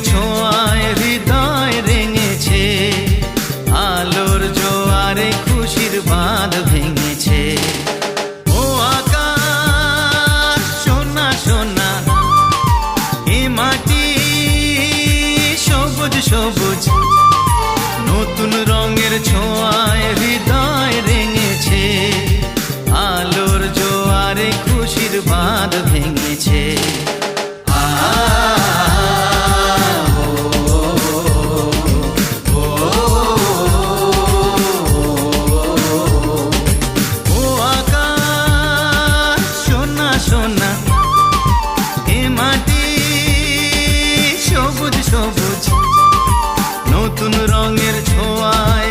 ছোঁয়ায় হৃদয় রেঙেছে, আলোর জোয়ারে খুশির বাঁধ ভেঙেছে। ও আকাশ সোনা সোনা, এ মাটি সবুজ সবুজ, নতুন রঙের ছোঁয়ায় হৃদয় রেঙেছে, আলোর জোয়ারে খুশির বাঁধ ভেঙেছে। ও আকাশ সোনা সোনা, এ মাটি সবুজ সবুজ, নতুন রঙের ছোঁয়ায়